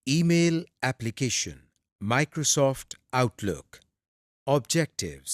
Email application, Microsoft Outlook. Objectives.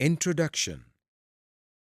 Introduction.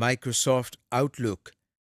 Microsoft Outlook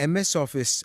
MS Office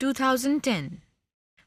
2010।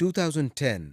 2010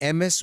MS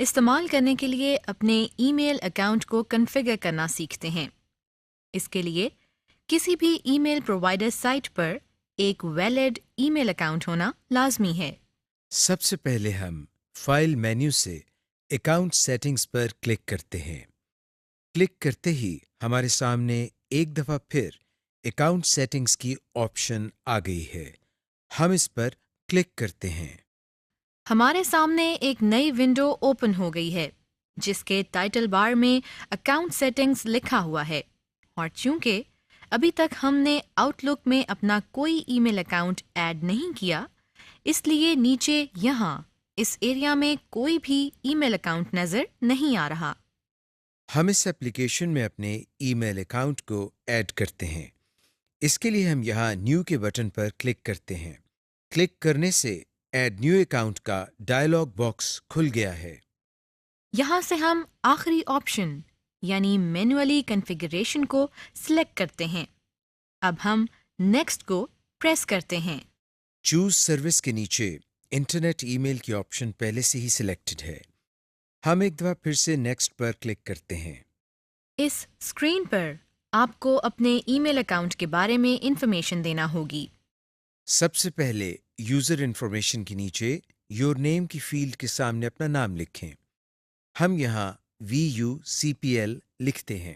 استعمال کرنے کے لیے اپنے ای میل اکاؤنٹ کو کنفیگر کرنا سیکھتے ہیں۔ اس کے لیے کسی بھی ای میل پرووائڈر سائٹ پر ایک ویلڈ ای میل اکاؤنٹ ہونا لازمی ہے۔ سب سے پہلے ہم فائل مینیو سے اکاؤنٹ سیٹنگز پر کلک کرتے ہیں۔ کلک کرتے ہی ہمارے سامنے ایک دفعہ پھر اکاؤنٹ سیٹنگز کی آپشن آ گئی ہے۔ ہم اس پر کلک کرتے ہیں۔ ہمارے سامنے ایک نئی ونڈو اوپن ہو گئی ہے جس کے ٹائٹل بار میں اکاؤنٹ سیٹنگز لکھا ہوا ہے، اور چونکہ ابھی تک ہم نے آؤٹ لک میں اپنا کوئی ای میل اکاؤنٹ ایڈ نہیں کیا، اس لیے نیچے یہاں اس ایریا میں کوئی بھی ای میل اکاؤنٹ نظر نہیں آ رہا۔ ہم اس ایپلیکیشن میں اپنے ای میل اکاؤنٹ کو ایڈ کرتے ہیں۔ اس کے لیے ہم یہاں نیو کے بٹن پر کلک کرتے ہیں۔ کلک کرنے سے ایڈ نیو اکاؤنٹ کا ڈائلاگ باکس کھل گیا ہے۔ یہاں سے ہم آخری آپشن یعنی مینولی کنفیگریشن کو سلیکٹ کرتے ہیں۔ اب ہم نیکسٹ کو پریس کرتے ہیں۔ چوز سروس کے نیچے انٹرنیٹ ای میل کی آپشن پہلے سے ہی سلیکٹڈ ہے۔ ہم ایک دفعہ پھر سے نیکسٹ پر کلک کرتے ہیں۔ اس اسکرین پر آپ کو اپنے ای میل اکاؤنٹ کے بارے میں انفارمیشن دینا ہوگی۔ سب سے پہلے یوزر انفارمیشن کے نیچے یور نیم کی فیلڈ کے سامنے اپنا نام لکھیں۔ ہم یہاں VUCPL لکھتے ہیں۔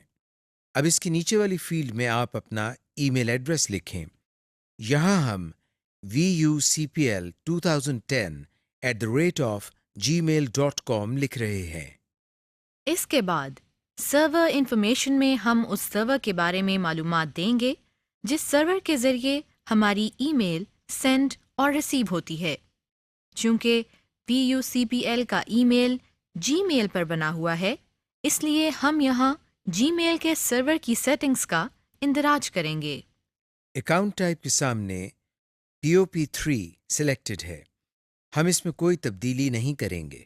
اب اس کے نیچے والی فیلڈ میں آپ اپنا ای میل ایڈریس لکھیں۔ یہاں ہم VUCPL2010@gmail.com لکھ رہے ہیں۔ اس کے بعد سرور انفارمیشن میں ہم اس سرور کے بارے میں معلومات دیں گے جس سرور کے ذریعے ہماری ای میل سینڈ اور ریسیو ہوتی ہے۔ چونکہ VUCPL کا ای میل جی میل پر بنا ہوا ہے، اس لیے ہم یہاں جی میل کے سرور کی سیٹنگز کا اندراج کریں گے۔ اکاؤنٹ ٹائپ کے سامنے POP3 سلیکٹڈ ہے۔ ہم اس میں کوئی تبدیلی نہیں کریں گے۔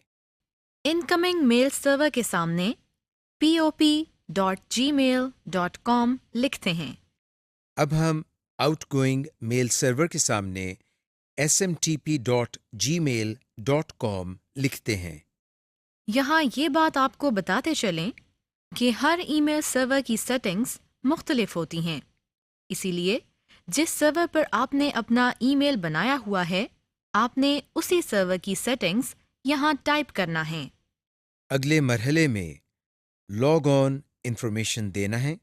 انکمنگ میل سرور کے سامنے pop.gmail.com لکھتے ہیں۔ اب ہم آؤٹ گوئنگ میل سرور کے سامنے smtp.gmail.com لکھتے ہیں۔ یہاں یہ بات آپ کو بتاتے چلیں کہ ہر ای میل سرور کی سیٹنگز مختلف ہوتی ہیں، اسی لیے جس سرور پر آپ نے اپنا ای میل بنایا ہوا ہے، آپ نے اسی سرور کی سیٹنگز یہاں ٹائپ کرنا ہے۔ اگلے مرحلے میں لاگ آن انفارمیشن دینا ہے۔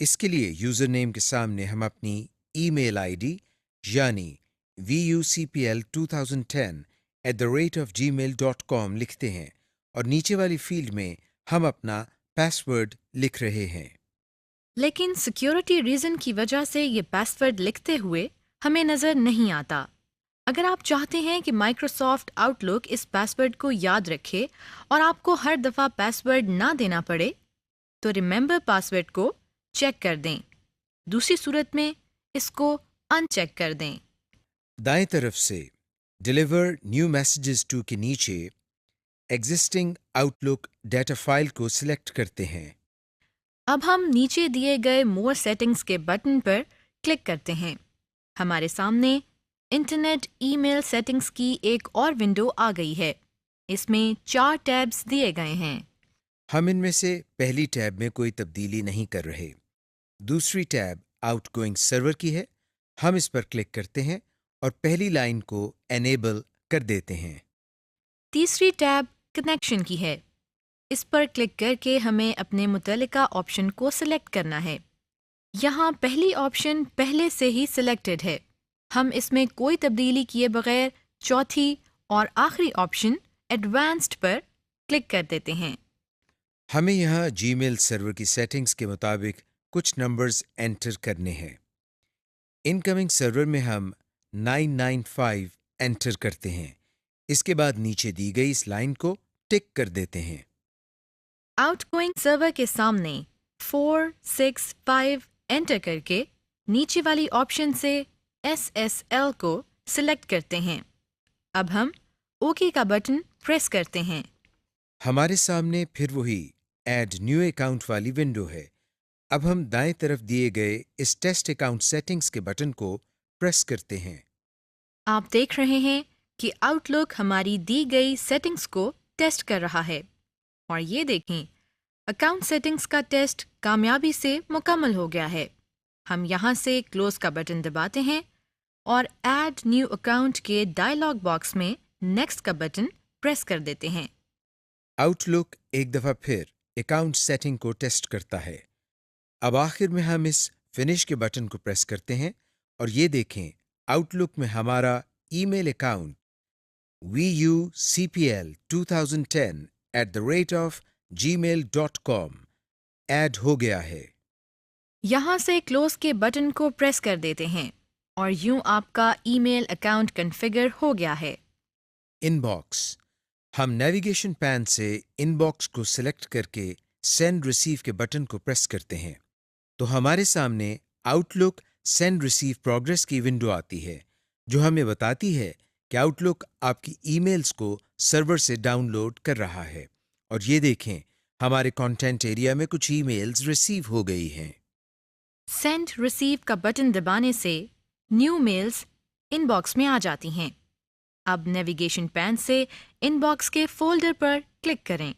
اس کے لیے یوزر نیم کے سامنے ہم اپنی ای میل آئی ڈی یعنی VUCPL2010@gmail.com لکھتے ہیں، اور نیچے والی فیلڈ میں ہم اپنا پاس ورڈ لکھ رہے ہیں۔ لیکن سیکیورٹی ریزن کی وجہ سے یہ پاس ورڈ لکھتے ہوئے ہمیں نظر نہیں آتا۔ اگر آپ چاہتے ہیں کہ مائکروسافٹ آؤٹ لک اس پاس ورڈ کو یاد رکھے اور آپ کو ہر دفعہ پاس ورڈ نہ دینا پڑے، تو ریممبر پاس ورڈ کو چیک کر دیں۔ دوسری صورت میں اس کو ان چیک کر دیں۔ دائیں طرف سے ڈیلیور نیو میسیجز ٹو کے نیچے ایگزسٹنگ آؤٹ لک ڈیٹا فائل کو سلیکٹ کرتے ہیں۔ اب ہم نیچے دیے گئے مور سیٹنگز کے بٹن پر کلک کرتے ہیں۔ ہمارے سامنے انٹرنیٹ ای میل سیٹنگز کی ایک اور ونڈو آ گئی ہے۔ اس میں 4 ٹیبز دیے گئے ہیں۔ ہم ان میں سے پہلی ٹیب میں کوئی تبدیلی نہیں کر رہے۔ دوسری ٹیب آؤٹ گوئنگ سرور کی ہے۔ ہم اس پر کلک کرتے ہیں اور پہلی لائن کو انیبل کر دیتے ہیں۔ تیسری ٹیب کنیکشن کی ہے۔ اس پر کلک کر کے ہمیں اپنے متعلقہ آپشن کو سلیکٹ کرنا ہے۔ یہاں پہلی آپشن پہلے سے ہی سلیکٹڈ ہے۔ ہم اس میں کوئی تبدیلی کیے بغیر چوتھی اور آخری آپشن ایڈوانسڈ پر کلک کر دیتے ہیں۔ ہمیں یہاں جی میل سرور کی سیٹنگز کے مطابق کچھ نمبرز انٹر کرنے ہیں۔ انکمنگ سرور میں ہم 995 انٹر کرتے ہیں۔ اس کے بعد نیچے دی گئی اس لائن کو ٹک کر دیتے ہیں۔ آؤٹ گوئنگ سرور کے سامنے 465 انٹر کر کے نیچے والی آپشن سے SSL کو سلیکٹ کرتے ہیں۔ اب ہم اوکے کا بٹن پریس کرتے ہیں۔ ہمارے سامنے پھر وہی ایڈ نیو اکاؤنٹ والی ونڈو ہے۔ اب ہم دائیں طرف دیے گئے اس ٹیسٹ اکاؤنٹ سیٹنگز کے بٹن کو پریس کرتے ہیں۔ آپ دیکھ رہے ہیں کہ آؤٹ لک ہماری دی گئی سیٹنگز کو ٹیسٹ کر رہا ہے، اور یہ دیکھیں اکاؤنٹ سیٹنگز کا ٹیسٹ کامیابی سے مکمل ہو گیا ہے۔ ہم یہاں سے کلوز کا بٹن دباتے ہیں اور ایڈ نیو اکاؤنٹ کے ڈائلاگ باکس میں نیکسٹ کا بٹن پریس کر دیتے ہیں۔ آؤٹ لک ایک دفعہ پھر اکاؤنٹ سیٹنگ کو ٹیسٹ کرتا ہے۔ اب آخر میں ہم اس فنش کے بٹن کو پریس کرتے ہیں اور یہ دیکھیں آؤٹ لک میں ہمارا ای میل اکاؤنٹ vucpl2010@gmail.com ایڈ ہو گیا ہے۔ یہاں سے کلوز کے بٹن کو پریس کر دیتے ہیں اور یوں آپ کا ای میل اکاؤنٹ کنفیگر ہو گیا ہے۔ ان باکس، ہم نیویگیشن پین سے ان باکس کو سلیکٹ کر کے سینڈ ریسیو کے بٹن کو پریس کرتے ہیں تو ہمارے سامنے آؤٹ لک سینڈ ریسیو پروگرس کی ونڈو آتی ہے جو ہمیں بتاتی ہے کہ آؤٹ لک آپ کی ای میلز کو سرور سے ڈاؤن لوڈ کر رہا ہے، اور یہ دیکھیں ہمارے کانٹینٹ ایریا میں کچھ ای میلز ریسیو ہو گئی ہیں۔ سینڈ ریسیو کا بٹن دبانے سے نیو میلز ان باکس میں آ جاتی ہیں۔ اب نیویگیشن پین سے ان باکس کے فولڈر پر کلک کریں۔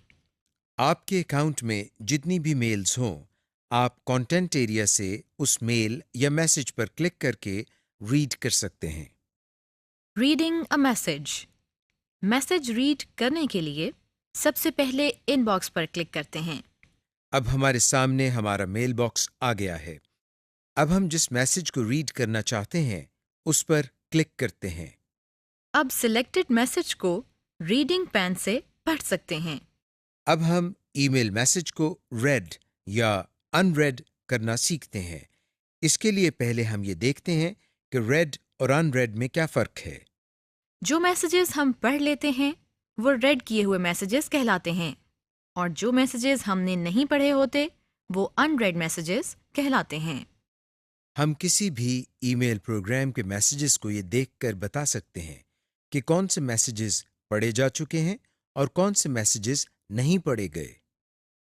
آپ کے اکاؤنٹ میں جتنی بھی میلز ہوں، آپ کانٹینٹ ایریا سے اس میل یا میسج پر کلک کر کے ریڈ کر سکتے ہیں۔ Reading a message, message read کرنے کے لیے سب سے پہلے ان باکس پر کلک کرتے ہیں۔ اب ہمارے سامنے ہمارا میل باکس آ گیا ہے۔ اب ہم جس میسج کو ریڈ کرنا چاہتے ہیں اس پر کلک کرتے ہیں۔ اب سلیکٹڈ میسج کو ریڈنگ پین سے پڑھ سکتے ہیں۔ اب ہم ای میل میسج کو ریڈ یا ان ریڈ کرنا سیکھتے ہیں۔ اس کے لیے پہلے ہم یہ دیکھتے ہیں کہ ریڈ اور ان ریڈ میں کیا فرق ہے۔ جو میسیجز ہم پڑھ لیتے ہیں وہ ریڈ کیے ہوئے میسیجز کہلاتے ہیں، اور جو میسیجز ہم نے نہیں پڑھے ہوتے وہ ان ریڈ میسیجز کہلاتے ہیں۔ ہم کسی بھی ای میل پروگرام کے میسیجز کو یہ دیکھ کر بتا سکتے ہیں کہ کون سے میسیجز پڑھے جا چکے ہیں اور کون سے میسیجز نہیں پڑھے گئے۔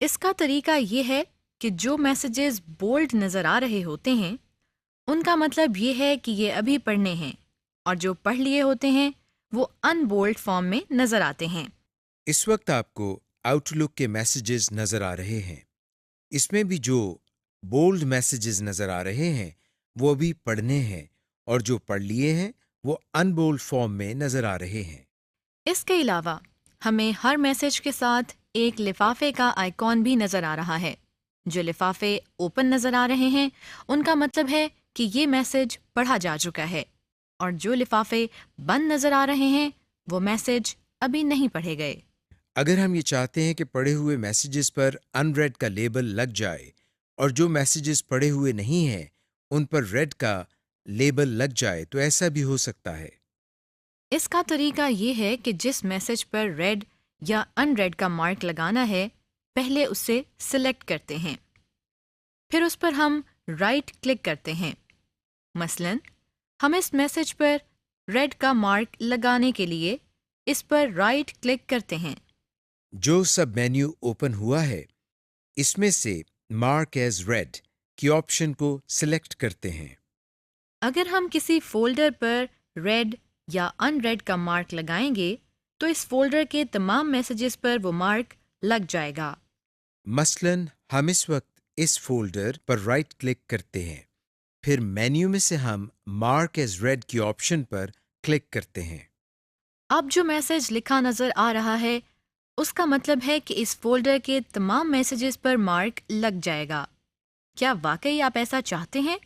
اس کا طریقہ یہ ہے کہ جو میسیجز بولڈ نظر آ رہے ہوتے ہیں ان کا مطلب یہ ہے کہ یہ ابھی پڑھنے ہیں، اور جو پڑھ لیے ہوتے ہیں وہ ان بولڈ فارم میں نظر آتے ہیں۔ اس وقت آپ کو آؤٹ لک کے میسیجز نظر آ رہے ہیں۔ اس میں بھی جو بولڈ میسیجز نظر آ رہے ہیں وہ بھی پڑھنے ہیں، اور جو پڑھ لیے ہیں وہ ان بولڈ فارم میں نظر آ رہے ہیں۔ اس کے علاوہ ہمیں ہر میسج کے ساتھ ایک لفافے کا آئیکن بھی نظر آ رہا ہے۔ جو لفافے اوپن نظر آ رہے ہیں ان کا مطلب ہے کہ یہ میسج پڑھا جا چکا ہے، اور جو لفافے بند نظر آ رہے ہیں وہ میسج ابھی نہیں پڑھے گئے۔ اگر ہم یہ چاہتے ہیں کہ پڑھے ہوئے میسیجز پر ان ریڈ کا لیبل لگ جائے اور جو میسیجز پڑھے ہوئے نہیں ہیں ان پر ریڈ کا لیبل لگ جائے تو ایسا بھی ہو سکتا ہے۔ اس کا طریقہ یہ ہے کہ جس میسج پر ریڈ یا ان ریڈ کا مارک لگانا ہے پہلے اسے سلیکٹ کرتے ہیں، پھر اس پر ہم رائٹ کلک کرتے ہیں۔ مثلاً ہم اس میسج پر ریڈ کا مارک لگانے کے لیے اس پر رائٹ کلک کرتے ہیں۔ جو سب مینیو اوپن ہوا ہے اس میں سے مارک ایز ریڈ کی آپشن کو سلیکٹ کرتے ہیں۔ اگر ہم کسی فولڈر پر ریڈ یا ان ریڈ کا مارک لگائیں گے تو اس فولڈر کے تمام میسیجز پر وہ مارک لگ جائے گا۔ مثلاً ہم اس وقت اس فولڈر پر رائٹ کلک کرتے ہیں، پھر مینیو میں سے ہم مارک ایز ریڈ کی آپشن پر کلک کرتے ہیں۔ اب جو میسج لکھا نظر آ رہا ہے اس کا مطلب ہے کہ اس فولڈر کے تمام میسیجز پر مارک لگ جائے گا۔ کیا واقعی آپ ایسا چاہتے ہیں؟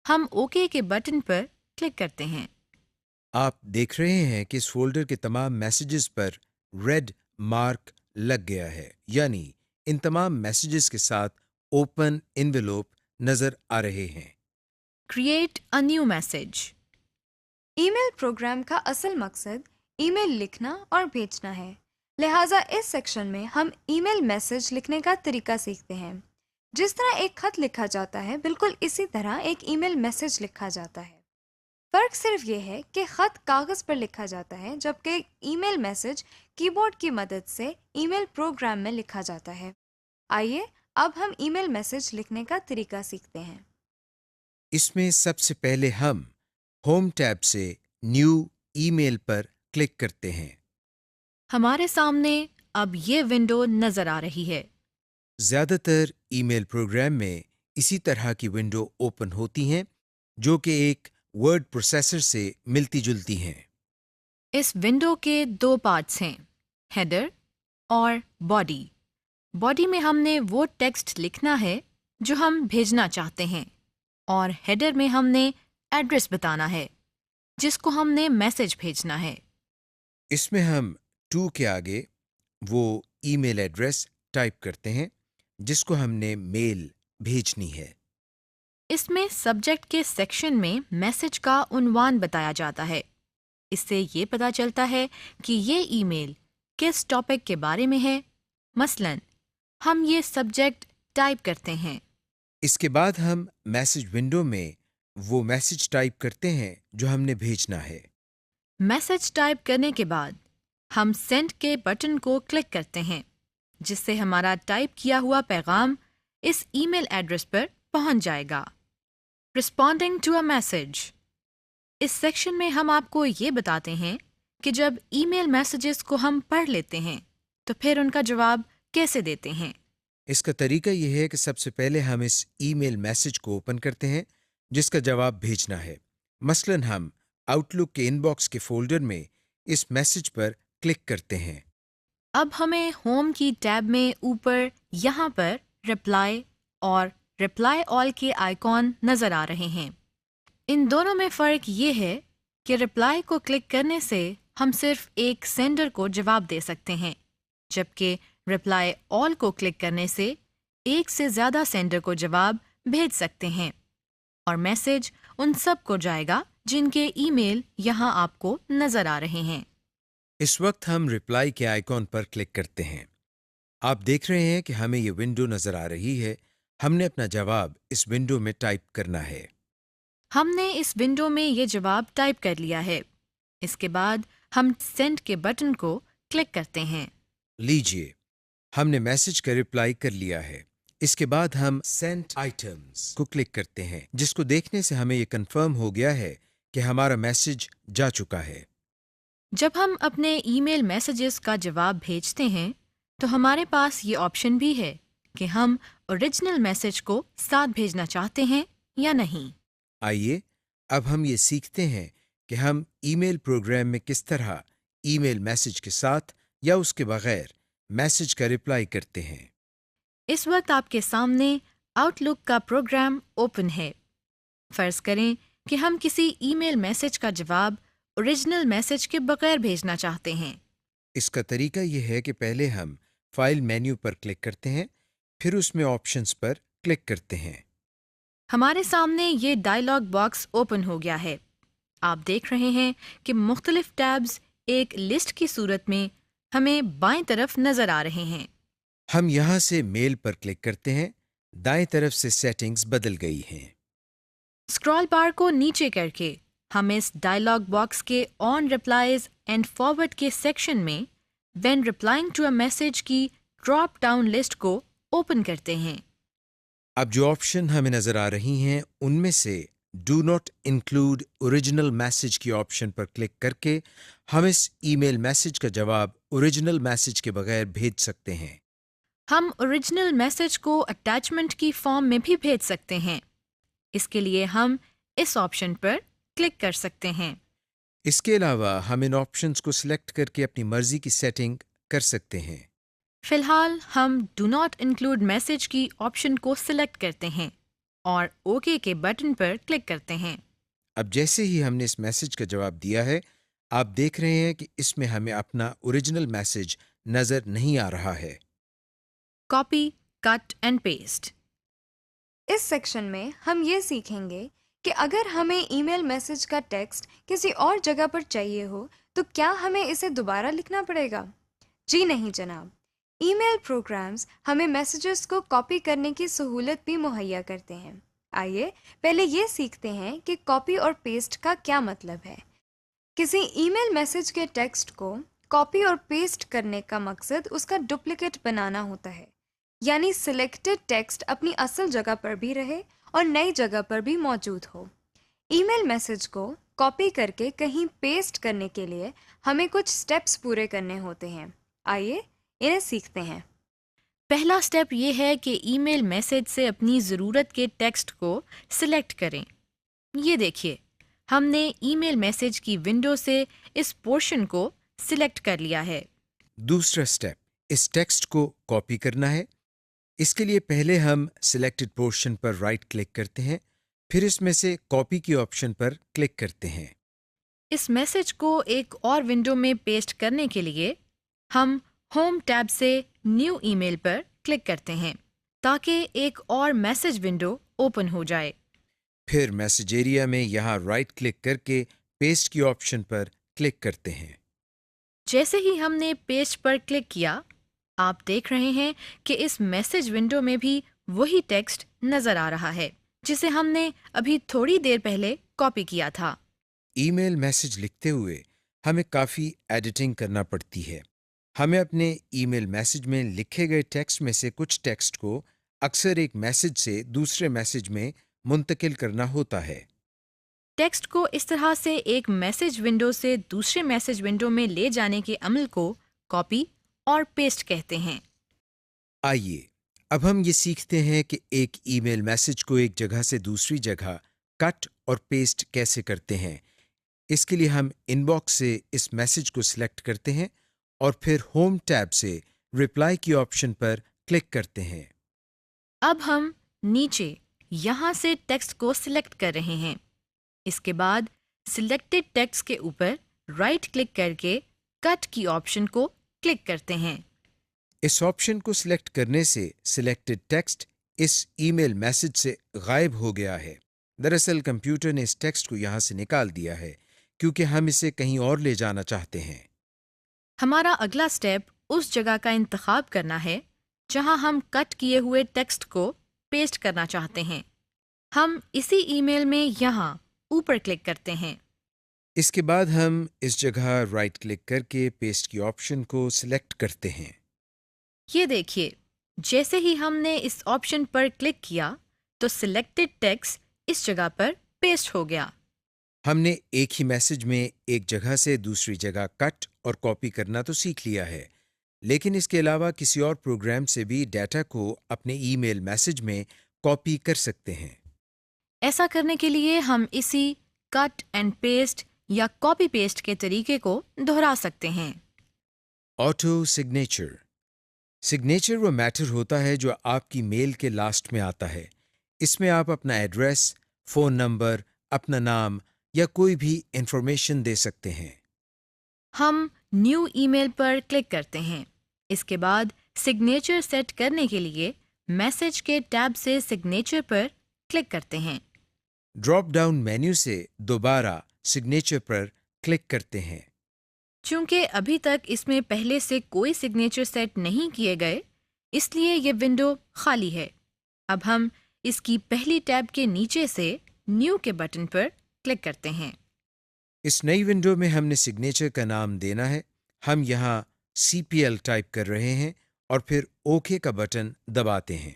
ہم اوکے کے بٹن پر کلک کرتے ہیں۔ آپ دیکھ رہے ہیں کہ اس فولڈر کے تمام میسیجز پر ریڈ مارک لگ گیا ہے، یعنی ان تمام میسیجز کے ساتھ اوپن انویلوپ نظر آ رہے ہیں۔ Create a new message. Email program کا اصل مقصد ای میل لکھنا اور بھیجنا ہے، لہٰذا اس سیکشن میں ہم ای میل میسج لکھنے کا طریقہ سیکھتے ہیں۔ جس طرح ایک خط لکھا جاتا ہے بالکل اسی طرح ایک ای میل میسج لکھا جاتا ہے۔ فرق صرف یہ ہے کہ خط کاغذ پر لکھا جاتا ہے جبکہ ای میل میسج کی بورڈ کی مدد سے ای میل پروگرام میں لکھا جاتا ہے۔ آئیے اب ہم ای میل میسج لکھنے کا طریقہ سیکھتے ہیں۔ اس میں سب سے پہلے ہم ہوم ٹیب سے نیو ای میل پر کلک کرتے ہیں۔ ہمارے سامنے اب یہ ونڈو نظر آ رہی ہے۔ زیادہ تر ای میل پروگرام میں اسی طرح کی ونڈو اوپن ہوتی ہیں جو کہ ایک ورڈ پروسیسر سے ملتی جلتی ہیں۔ اس ونڈو کے دو پارٹس ہیں، ہیڈر اور باڈی۔ باڈی میں ہم نے وہ ٹیکسٹ لکھنا ہے جو ہم بھیجنا چاہتے ہیں، اور ہیڈر میں ہم نے ایڈریس بتانا ہے جس کو ہم نے میسج بھیجنا ہے۔ اس میں ہم ٹو کے آگے وہ ای میل ایڈریس ٹائپ کرتے ہیں جس کو ہم نے میل بھیجنی ہے۔ اس میں سبجیکٹ کے سیکشن میں میسج کا عنوان بتایا جاتا ہے۔ اس سے یہ پتہ چلتا ہے کہ یہ ای میل کس ٹاپک کے بارے میں ہے۔ مثلاً ہم یہ سبجیکٹ ٹائپ کرتے ہیں۔ اس کے بعد ہم میسج ونڈو میں وہ میسج ٹائپ کرتے ہیں جو ہم نے بھیجنا ہے۔ میسج ٹائپ کرنے کے بعد ہم سینڈ کے بٹن کو کلک کرتے ہیں، جس سے ہمارا ٹائپ کیا ہوا پیغام اس ای میل ایڈریس پر پہنچ جائے گا۔ رسپونڈنگ ٹو اے میسج، اس سیکشن میں ہم آپ کو یہ بتاتے ہیں کہ جب ای میل میسیجز کو ہم پڑھ لیتے ہیں تو پھر ان کا جواب کیسے دیتے ہیں۔ اس کا طریقہ یہ ہے کہ سب سے پہلے ہم اس ای میل میسج کو اوپن کرتے ہیں جس کا جواب بھیجنا ہے۔ مثلاً ہم آؤٹ لک کے ان باکس کے فولڈر میں اس میسج پر کلک کرتے ہیں۔ اب ہمیں ہوم کی ٹیب میں اوپر یہاں پر رپلائی اور رپلائی آل کے آئیکن نظر آ رہے ہیں۔ ان دونوں میں فرق یہ ہے کہ رپلائی کو کلک کرنے سے ہم صرف ایک سینڈر کو جواب دے سکتے ہیں، جبکہ رپلائی آل کو کلک کرنے سے ایک سے زیادہ سینڈر کو جواب بھیج سکتے ہیں، اور میسج ان سب کو جائے گا جن کے ای میل یہاں آپ کو نظر آ رہے ہیں۔ اس وقت ہم رپلائی کے آئیکن پر کلک کرتے ہیں۔ آپ دیکھ رہے ہیں کہ ہمیں یہ ونڈو نظر آ رہی ہے۔ ہم نے اپنا جواب اس ونڈو میں ٹائپ کرنا ہے۔ ہم نے اس ونڈو میں یہ جواب ٹائپ کر لیا ہے۔ اس کے بعد ہم سینڈ کے بٹن کو کلک کرتے ہیں۔ لیجئے، ہم نے میسج کا رپلائی کر لیا ہے۔ اس کے بعد ہم سینٹ آئٹمز کو کلک کرتے ہیں، جس کو دیکھنے سے ہمیں یہ کنفرم ہو گیا ہے کہ ہمارا میسج جا چکا ہے۔ جب ہم اپنے ای میل میسیجز کا جواب بھیجتے ہیں تو ہمارے پاس یہ آپشن بھی ہے کہ ہم اوریجنل میسج کو ساتھ بھیجنا چاہتے ہیں یا نہیں۔ آئیے اب ہم یہ سیکھتے ہیں کہ ہم ای میل پروگرام میں کس طرح ای میل میسج کے ساتھ یا اس کے بغیر میسج کا رپلائی کرتے ہیں۔ اس وقت آپ کے سامنے آؤٹ لک کا پروگرام اوپن ہے۔ فرض کریں کہ ہم کسی ای میل میسج کا جواب اوریجنل میسج کے بغیر بھیجنا چاہتے ہیں۔ اس کا طریقہ یہ ہے کہ پہلے ہم فائل مینیو پر کلک کرتے ہیں، پھر اس میں آپشنز پر کلک کرتے ہیں۔ ہمارے سامنے یہ ڈائلاگ باکس اوپن ہو گیا ہے۔ آپ دیکھ رہے ہیں کہ مختلف ٹیبز ایک لسٹ کی صورت میں ہمیں بائیں طرف نظر آ رہے ہیں۔ ہم یہاں سے میل پر کلک کرتے ہیں۔ دائیں طرف سے سیٹنگز بدل گئی ہیں۔ اسکرال بار کو نیچے کر کے ہم اس ڈائلاگ باکس کے آن ریپلائز اینڈ فارورڈ کے سیکشن میں وین رپلائنگ ٹو اے میسج کی ڈراپ ڈاؤن لسٹ کو اوپن کرتے ہیں۔ اب جو آپشن ہمیں نظر آ رہی ہیں ان میں سے do not include original message کی آپشن پر کلک کر کے ہم اس ای میل میسج کا جواب اوریجنل میسج کے بغیر بھیج سکتے ہیں۔ ہم اوریجنل میسج کو اٹیچمنٹ کی فارم میں بھی بھیج سکتے ہیں۔ اس کے لیے ہم اس آپشن پر کلک کر سکتے ہیں۔ اس کے علاوہ ہم ان آپشنز کو سلیکٹ کر کے اپنی مرضی کی سیٹنگ کر سکتے ہیں۔ فی الحال ہم ڈو ناٹ انکلوڈ میسج کی آپشن کو سلیکٹ کرتے ہیں اور اوکے کے بٹن پر کلک کرتے ہیں۔ اب جیسے ہی ہم نے اس میسج کا جواب دیا ہے، آپ دیکھ رہے ہیں کہ اس میں ہمیں اپنا اوریجنل میسج نظر نہیں آ رہا ہے۔ Copy, cut and paste. اس سیکشن میں ہم یہ سیکھیں گے کہ اگر ہمیں ای میل میسج کا ٹیکسٹ کسی اور جگہ پر چاہیے ہو تو کیا ہمیں اسے دوبارہ لکھنا پڑے گا؟ جی نہیں جناب، ای میل پروگرامز ہمیں میسیجز کو کاپی کرنے کی سہولت بھی مہیا کرتے ہیں۔ آئیے پہلے یہ سیکھتے ہیں کہ کاپی اور پیسٹ کا کیا مطلب ہے۔ کسی ای میل میسج کے ٹیکسٹ کو کاپی اور پیسٹ کرنے کا مقصد اس کا ڈپلیکیٹ بنانا ہوتا ہے، یعنی سلیکٹڈ ٹیکسٹ اپنی اصل جگہ پر بھی رہے اور نئی جگہ پر بھی موجود ہو۔ ای میل میسج کو کاپی کر کے کہیں پیسٹ کرنے کے لیے ہمیں کچھ سٹیپس پورے کرنے ہوتے ہیں. آئیے انہیں سیکھتے ہیں. پہلا سٹیپ یہ ہے کہ ای میل میسج سے اپنی ضرورت کے ٹیکسٹ کو سلیکٹ کریں. یہ دیکھیے ہم نے ای میل میسج کی ونڈو سے اس پورشن کو سلیکٹ کر لیا ہے. دوسرا سٹیپ اس ٹیکسٹ کو کاپی کرنا ہے. اس کے لیے پہلے ہم سلیکٹڈ پورشن پر رائٹ کلک کرتے ہیں، پھر اس میں سے کاپی کی آپشن پر کلک کرتے ہیں. اس میسج کو ایک اور ونڈو میں پیسٹ کرنے کے لیے ہم ہوم ٹیب سے نیو ای میل پر کلک کرتے ہیں تاکہ ایک اور میسج ونڈو اوپن ہو جائے. پھر میسج ایریا میں یہاں رائٹ کلک کر کے پیسٹ کی آپشن پر کلک کرتے ہیں. جیسے ہی ہم نے پیسٹ پر کلک کیا آپ دیکھ رہے ہیں کہ اس میسج ونڈو میں بھی وہی ٹیکسٹ نظر آ رہا ہے جسے ہم نے ابھی تھوڑی دیر پہلے کاپی کیا تھا. ای میل میسج لکھتے ہوئے ہمیں کافی ایڈیٹنگ کرنا پڑتی ہے. ہمیں اپنے ای میل میسج میں لکھے گئے ٹیکسٹ میں سے کچھ ٹیکسٹ کو اکثر ایک میسج سے دوسرے میسج میں منتقل کرنا ہوتا ہے. ٹیکسٹ کو اس طرح سے ایک میسج ونڈو سے دوسرے میسج ونڈو میں لے جانے کے عمل کو کاپی اور پیسٹ کہتے ہیں. آئیے اب ہم یہ سیکھتے ہیں کہ ایک ای میل میسج کو ایک جگہ سے دوسری جگہ کٹ اور پیسٹ کیسے کرتے ہیں. اس کے لیے ہم ان باکس سے اس میسج کو سلیکٹ کرتے ہیں اور پھر ہوم ٹیب سے رپلائی کی آپشن پر کلک کرتے ہیں. اب ہم نیچے یہاں سے ٹیکسٹ کو سلیکٹ کر رہے ہیں. اس کے بعد سلیکٹڈ ٹیکسٹ کے اوپر رائٹ کلک کر کے کٹ کی آپشن کو کلک کرتے ہیں. اس آپشن کو سلیکٹ کرنے سے سلیکٹڈ ٹیکسٹ اس ای میل میسج سے غائب ہو گیا ہے. دراصل کمپیوٹر نے اس ٹیکسٹ کو یہاں سے نکال دیا ہے کیونکہ ہم اسے کہیں اور لے جانا چاہتے ہیں. ہمارا اگلا سٹیپ اس جگہ کا انتخاب کرنا ہے جہاں ہم کٹ کیے ہوئے ٹیکسٹ کو پیسٹ کرنا چاہتے ہیں. ہم اسی ای میل میں یہاں اوپر کلک کرتے ہیں. اس کے بعد ہم اس جگہ رائٹ کلک کر کے پیسٹ کی آپشن کو سلیکٹ کرتے ہیں. یہ دیکھیے جیسے ہی ہم نے اس آپشن پر کلک کیا تو سلیکٹڈ ٹیکسٹ اس جگہ پر پیسٹ ہو گیا. ہم نے ایک ہی میسج میں ایک جگہ سے دوسری جگہ کٹ اور کاپی کرنا تو سیکھ لیا ہے، لیکن اس کے علاوہ کسی اور پروگرام سے بھی ڈیٹا کو اپنے ای میل میسج میں کاپی کر سکتے ہیں. ایسا کرنے کے لیے ہم اسی کٹ اینڈ پیسٹ یا کاپی پیسٹ کے طریقے کو دہرا سکتے ہیں. Auto signature. سگنیچر وہ میٹر ہوتا ہے جو آپ کی میل کے لاسٹ میں آتا ہے. اس میں آپ اپنا ایڈریس، فون نمبر، اپنا نام یا کوئی بھی انفارمیشن دے سکتے ہیں. ہم نیو ای میل پر کلک کرتے ہیں. اس کے بعد سگنیچر سیٹ کرنے کے لیے میسج کے ٹیب سے سگنیچر پر کلک کرتے ہیں. ڈراپ ڈاؤن مینیو سے دوبارہ سگنیچر پر کلک کرتے ہیں. چونکہ ابھی تک اس میں پہلے سے کوئی سگنیچر سیٹ نہیں کیے گئے اس لیے یہ ونڈو خالی ہے. اب ہم اس کی پہلی ٹیب کے نیچے سے نیو کے بٹن پر کلک کرتے ہیں. اس نئی ونڈو میں ہم نے سگنیچر کا نام دینا ہے. ہم یہاں CPL ٹائپ کر رہے ہیں اور پھر اوکے کا بٹن دباتے ہیں.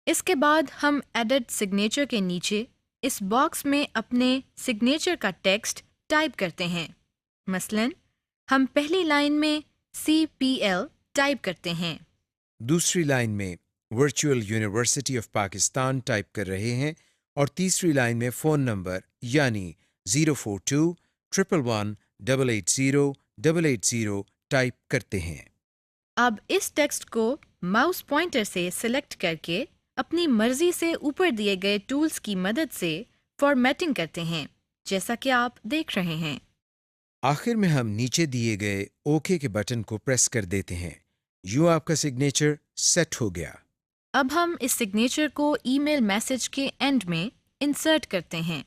اس کے بعد ہم ایڈٹ سگنیچر کے نیچے اس باکس میں اپنے سگنیچر کا ٹیکسٹ ٹائپ کرتے ہیں. مثلاً ہم پہلی لائن میں CPL ٹائپ کرتے ہیں. دوسری لائن میں virtual university of Pakistan type کر رہے ہیں اور تیسری لائن میں فون نمبر یعنی 042-111-880-880 ٹائپ کرتے ہیں. اب اس ٹیکسٹ کو ماؤس پوائنٹر سے سلیکٹ کر کے اپنی مرضی سے اوپر دیے گئے ٹولز کی مدد سے فارمیٹنگ کرتے ہیں جیسا کہ آپ دیکھ رہے ہیں. آخر میں ہم نیچے دیے گئے اوکے کے بٹن کو پریس کر دیتے ہیں. یوں آپ کا سگنیچر سیٹ ہو گیا. اب ہم اس سگنیچر کو ای میل میسج کے اینڈ میں انسرٹ کرتے ہیں.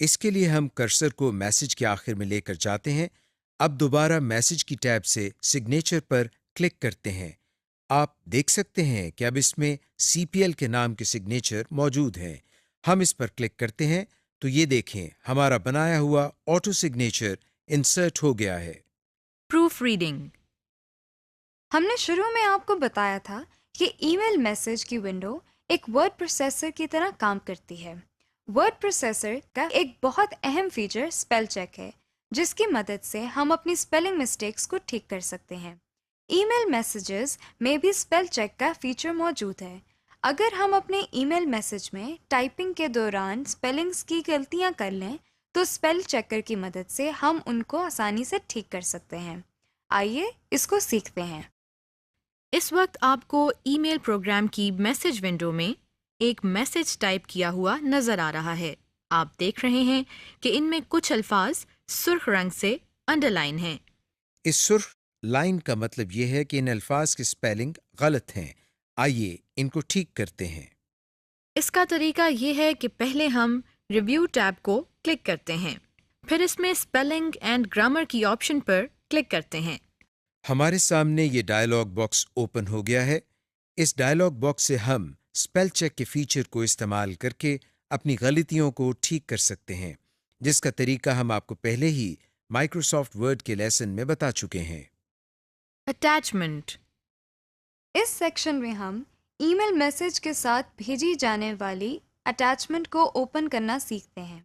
اس کے لیے ہم کرسر کو میسج کے آخر میں لے کر جاتے ہیں. اب دوبارہ میسج کی ٹیب سے سگنیچر پر کلک کرتے ہیں. آپ دیکھ سکتے ہیں کہ اب اس میں CPL کے نام کے سگنیچر موجود ہیں. ہم اس پر کلک کرتے ہیں تو یہ دیکھیں ہمارا بنایا ہوا آٹو سگنیچر انسرٹ ہو گیا ہے. Proof reading. ہم نے شروع میں آپ کو بتایا تھا کہ ای میل میسج کی ونڈو ایک ورڈ پروسیسر کی طرح کام کرتی ہے. ورڈ پروسیسر کا ایک بہت اہم فیچر اسپیل چیک ہے، جس کی مدد سے ہم اپنی اسپیلنگ مسٹیکس کو ٹھیک کر سکتے ہیں۔ ای میل میسیجز میں بھی اسپیل چیک کا فیچر موجود ہے۔ اگر ہم اپنے ای میل میسیج میں ٹائپنگ کے دوران اسپیلنگس کی غلطیاں کر لیں تو اسپیل چیکر کی مدد سے ہم ان کو آسانی سے ٹھیک کر سکتے ہیں۔ آئیے اس کو سیکھتے ہیں۔ اس وقت آپ کو ای میل پروگرام کی میسج ونڈو میں ایک میسج ٹائپ کیا ہوا نظر آ رہا ہے۔ آپ دیکھ رہے ہیں کہ ان میں کچھ الفاظ سرخ رنگ سے انڈر لائن ہیں۔ اس سرخ لائن کا مطلب یہ ہے کہ ان الفاظ کی سپیلنگ غلط ہیں۔ آئیے ان کو ٹھیک کرتے ہیں۔ اس کا طریقہ یہ ہے کہ پہلے ہم ریویو ٹیب کو کلک کرتے ہیں، پھر اس میں اسپیلنگ اینڈ گرامر کی آپشن پر کلک کرتے ہیں۔ ہمارے سامنے یہ ڈائلاگ باکس اوپن ہو گیا ہے۔ اس ڈائلاگ باکس سے ہم اسپیل چیک کے فیچر کو استعمال کر کے اپنی غلطیوں کو ٹھیک کر سکتے ہیں، جس کا طریقہ ہم آپ کو پہلے ہی مائکروسافٹ ورڈ کے لیسن میں بتا چکے ہیں۔ اٹیچمنٹ۔ اس سیکشن میں ہم ای میل میسج کے ساتھ بھیجی جانے والی اٹیچمنٹ کو اوپن کرنا سیکھتے ہیں،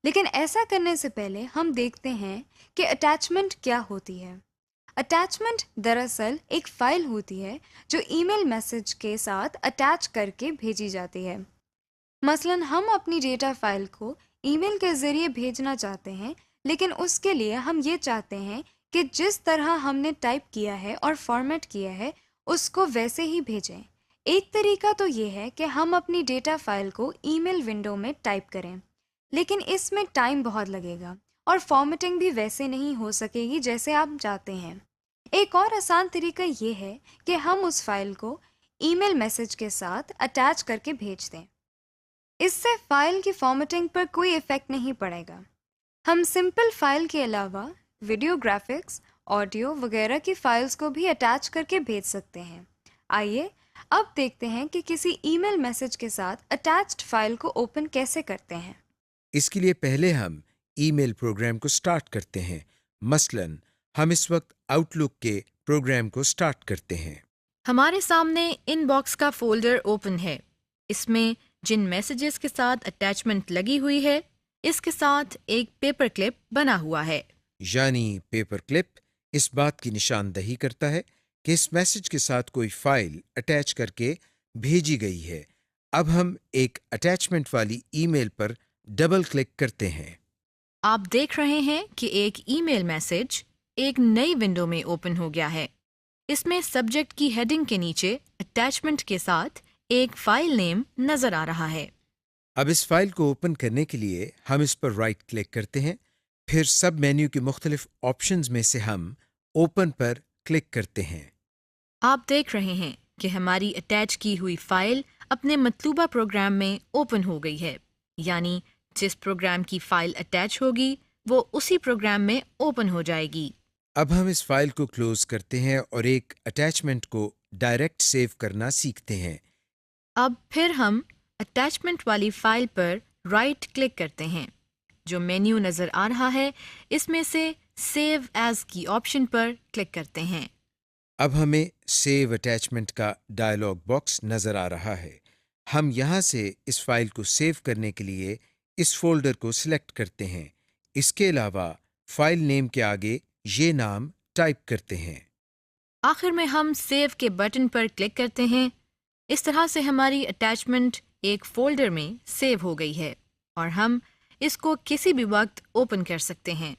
لیکن ایسا کرنے سے پہلے ہم دیکھتے ہیں کہ اٹیچمنٹ کیا ہوتی ہے۔ اٹیچمنٹ دراصل ایک فائل ہوتی ہے جو ای میل میسج کے ساتھ اٹیچ کر کے بھیجی جاتی ہے۔ مثلاً ہم اپنی ڈیٹا فائل کو ای میل کے ذریعے بھیجنا چاہتے ہیں، لیکن اس کے لیے ہم یہ چاہتے ہیں کہ جس طرح ہم نے ٹائپ کیا ہے اور فارمیٹ کیا ہے اس کو ویسے ہی بھیجیں۔ ایک طریقہ تو یہ ہے کہ ہم اپنی ڈیٹا فائل کو ای میل ونڈو میں ٹائپ کریں، لیکن اس میں ٹائم بہت لگے گا اور فارمیٹنگ بھی ویسے نہیں ہو سکے گی جیسے آپ چاہتے ہیں۔ ایک اور آسان طریقہ یہ ہے کہ ہم اس فائل کو ای میل میسج کے ساتھ اٹیچ کر کے بھیج دیں۔ اس سے فائل کی فارمیٹنگ پر کوئی ایفیکٹ نہیں پڑے گا۔ ہم سمپل فائل کے علاوہ ویڈیو گرافکس، آڈیو وغیرہ کی فائلز کو بھی اٹیچ کر کے بھیج سکتے ہیں۔ آئیے اب دیکھتے ہیں کہ کسی ای میل میسج کے ساتھ اٹیچڈ فائل کو اوپن کیسے کرتے ہیں۔ اس کے لیے پہلے ہم ای میل پروگرام کو سٹارٹ کرتے ہیں۔ مثلاً ہم اس وقت آؤٹ لک کے پروگرام کو سٹارٹ کرتے ہیں۔ ہمارے سامنے ان باکس کا فولڈر اوپن ہے۔ اس میں جن میسیجز کے ساتھ اٹیچمنٹ لگی ہوئی ہے، اس کے ساتھ ایک پیپر کلپ بنا ہوا ہے۔ یعنی پیپر کلپ اس بات کی نشاندہی کرتا ہے کہ اس میسج کے ساتھ کوئی فائل اٹیچ کر کے بھیجی گئی ہے۔ اب ہم ایک اٹیچمنٹ والی ای میل پر ڈبل کلک کرتے ہیں۔ آپ دیکھ رہے ہیں کہ ایک ای میل میسج ایک نئی ونڈو میں اوپن ہو گیا ہے۔ اس میں سبجیکٹ کی ہیڈنگ کے نیچے اٹیچمنٹ کے ساتھ ایک فائل نیم نظر آ رہا ہے۔ اب اس فائل کو اوپن کرنے کے لیے ہم اس پر رائٹ کلک کرتے ہیں، پھر سب مینیو کے مختلف آپشنز میں سے ہم اوپن پر کلک کرتے ہیں۔ آپ دیکھ رہے ہیں کہ ہماری اٹیچ کی ہوئی فائل اپنے مطلوبہ پروگرام میں اوپن ہو گئی ہے، یعنی جس پروگرام کی فائل اٹیچ ہوگی وہ اسی پروگرام میں اوپن ہو جائے گی۔ اب ہم اس فائل کو کلوز کرتے ہیں اور ایک اٹیچمنٹ کو ڈائریکٹ سیو کرنا سیکھتے ہیں۔ اب پھر ہم اٹیچمنٹ والی فائل پر رائٹ کلک کرتے ہیں۔ جو مینیو نظر آ رہا ہے اس میں سے سیو ایز کی آپشن پر کلک کرتے ہیں۔ اب ہمیں سیو اٹیچمنٹ کا ڈائلاگ باکس نظر آ رہا ہے۔ ہم یہاں سے اس فائل کو سیو کرنے کے لیے اس فولڈر کو سلیکٹ کرتے ہیں۔ اس کے علاوہ فائل نیم کے آگے یہ نام ٹائپ کرتے ہیں۔ آخر میں ہم سیو کے بٹن پر کلک کرتے ہیں۔ اس طرح سے ہماری اٹیچمنٹ ایک فولڈر میں سیو ہو گئی ہے اور ہم اس کو کسی بھی وقت اوپن کر سکتے ہیں۔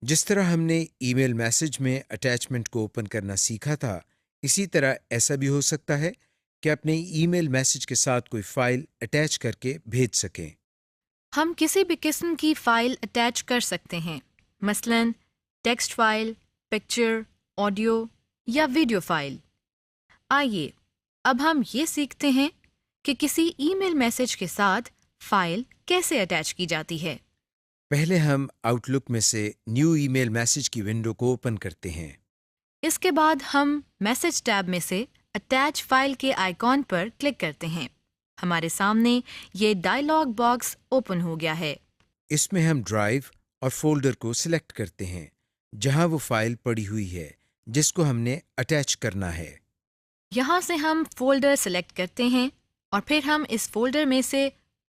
جس طرح ہم نے ای میل میسج میں اٹیچمنٹ کو اوپن کرنا سیکھا تھا، اسی طرح ایسا بھی ہو سکتا ہے کہ اپنے ای میل میسج کے ساتھ کوئی فائل اٹیچ کر کے بھیج سکیں۔ ہم کسی بھی قسم کی فائل اٹیچ کر سکتے ہیں، مثلاً ٹیکسٹ فائل، پکچر، آڈیو یا ویڈیو فائل۔ آئیے اب ہم یہ سیکھتے ہیں کہ کسی ای میل میسج کے ساتھ فائل کیسے اٹیچ کی جاتی ہے۔ پہلے ہم آؤٹ لک میں سے نیو ای میل میسج کی ونڈو کو اوپن کرتے ہیں۔ اس کے بعد ہم میسج ٹیب میں سے اٹیچ فائل کے آئیکن پر کلک کرتے ہیں۔ ہمارے سامنے یہ ڈائلاگ باکس اوپن ہو گیا ہے۔ اس میں ہم ڈرائیو اور فولڈر کو سلیکٹ کرتے ہیں جہاں وہ فائل پڑی ہوئی ہے جس کو ہم نے اٹیچ کرنا ہے۔ یہاں سے ہم فولڈر سلیکٹ کرتے ہیں اور پھر ہم اس فولڈر میں سے